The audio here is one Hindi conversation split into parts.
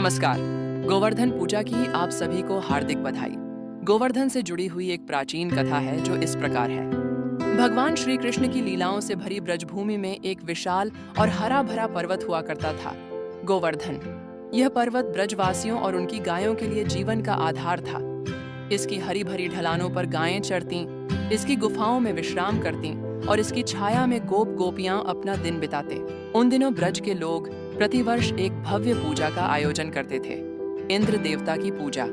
नमस्कार। गोवर्धन पूजा की आप सभी को हार्दिक बधाई। गोवर्धन से जुड़ी हुई एक प्राचीन कथा है जो इस प्रकार है। भगवान श्री कृष्ण की लीलाओं से भरी ब्रजभूमि में एक विशाल और हरा भरा पर्वत हुआ करता था, गोवर्धन। यह पर्वत ब्रजवासियों और उनकी गायों के लिए जीवन का आधार था। इसकी हरी भरी ढलानों पर गायें चरतीं, इसकी गुफाओं में विश्राम करतीं और इसकी छाया में गोप गोपियां अपना दिन बिताते। उन दिनों ब्रज के लोग प्रतिवर्ष एक भव्य पूजा का आयोजन करते थे, इंद्र देवता की पूजा।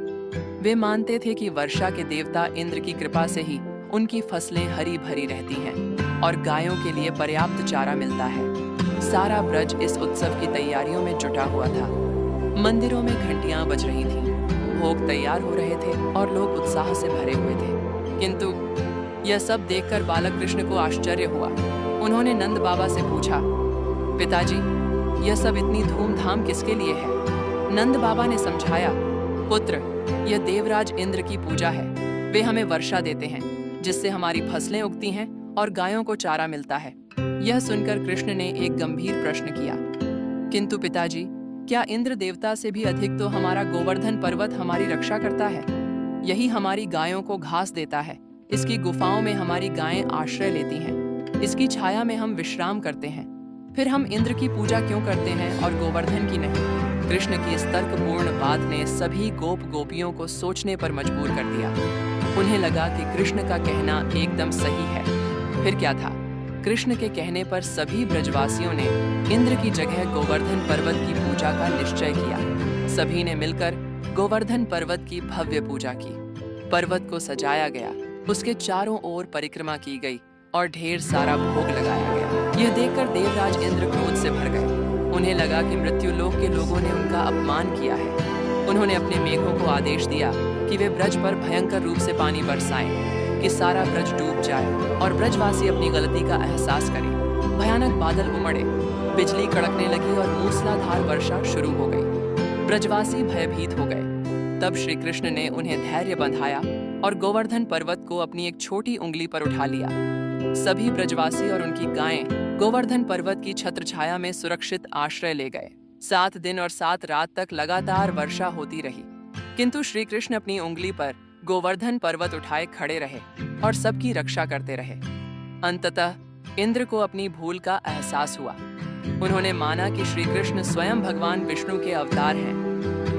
वे मानते थे कि वर्षा के देवता इंद्र की कृपा से ही उनकी फसलें हरी भरी रहती हैं और गायों के लिए पर्याप्त चारा मिलता है। सारा ब्रज इस उत्सव की तैयारियों में जुटा हुआ था। मंदिरों में घंटियां बज रही थीं, भोग तैयार हो रहे थे और लोग उत्साह से भरे हुए थे। किंतु यह सब देखकर बालक कृष्ण को आश्चर्य हुआ। उन्होंने नंद बाबा से पूछा, पिताजी, यह सब इतनी धूमधाम किसके लिए है? नंद बाबा ने समझाया, पुत्र, यह देवराज इंद्र की पूजा है। वे हमें वर्षा देते हैं, जिससे हमारी फसलें उगती हैं और गायों को चारा मिलता है। यह सुनकर कृष्ण ने एक गंभीर प्रश्न किया, किंतु पिताजी, क्या इंद्र देवता से भी अधिक तो हमारा गोवर्धन पर्वत हमारी रक्षा करता है? यही हमारी गायों को घास देता है। इसकी गुफाओं में हमारी गायें आश्रय लेती हैं। इसकी छाया में हम विश्राम करते हैं। फिर हम इंद्र की पूजा क्यों करते हैं और गोवर्धन की नहीं? कृष्ण की इस तर्कपूर्ण बात ने सभी गोप गोपियों को सोचने पर मजबूर कर दिया। उन्हें लगा कि कृष्ण का कहना एकदम सही है। फिर क्या था? कृष्ण के कहने पर सभी ब्रजवासियों ने इंद्र की जगह गोवर्धन पर्वत की पूजा का निश्चय किया। सभी ने मिलकर गोवर्धन पर्वत की भव्य पूजा की। पर्वत को सजाया गया, उसके चारों ओर परिक्रमा की गई और ढेर सारा भोग लगाया गया। यह देखकर देवराज इंद्र क्रोध से भर गए। उन्हें लगा कि मृत्युलोक के लोगों ने उनका अपमान किया है। उन्होंने अपने मेघों को आदेश दिया कि वे ब्रज पर भयंकर रूप से पानी बरसाएं, कि सारा ब्रज डूब जाए और ब्रजवासी अपनी गलती का एहसास करें। भयानक बादल उमड़े, बिजली कड़कने लगी और मूसलाधार वर्षा शुरू हो गई। ब्रजवासी भयभीत हो गए। तब श्री कृष्ण ने उन्हें धैर्य बंधाया और गोवर्धन पर्वत को अपनी एक छोटी उंगली पर उठा लिया। सभी ब्रजवासी और उनकी गायें गोवर्धन पर्वत की छत्रछाया में सुरक्षित आश्रय ले गए। 7 दिन और 7 रात तक लगातार वर्षा होती रही, किंतु श्री कृष्ण अपनी उंगली पर गोवर्धन पर्वत उठाए खड़े रहे और सबकी रक्षा करते रहे। अंततः इंद्र को अपनी भूल का एहसास हुआ। उन्होंने माना कि श्री कृष्ण स्वयं भगवान विष्णु के अवतार हैं।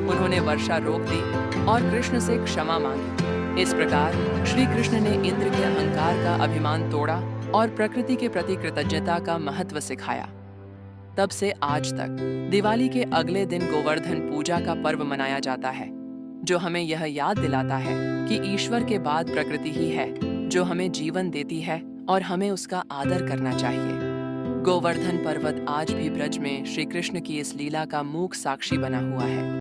उन्होंने वर्षा रोक दी और कृष्ण से क्षमा मांगी। इस प्रकार श्री कृष्ण ने इंद्र के अहंकार का अभिमान तोड़ा और प्रकृति के प्रति कृतज्ञता का महत्व सिखाया। तब से आज तक दिवाली के अगले दिन गोवर्धन पूजा का पर्व मनाया जाता है, जो हमें यह याद दिलाता है कि ईश्वर के बाद प्रकृति ही है जो हमें जीवन देती है और हमें उसका आदर करना चाहिए। गोवर्धन पर्वत आज भी ब्रज में श्री कृष्ण की इस लीला का मूक साक्षी बना हुआ है।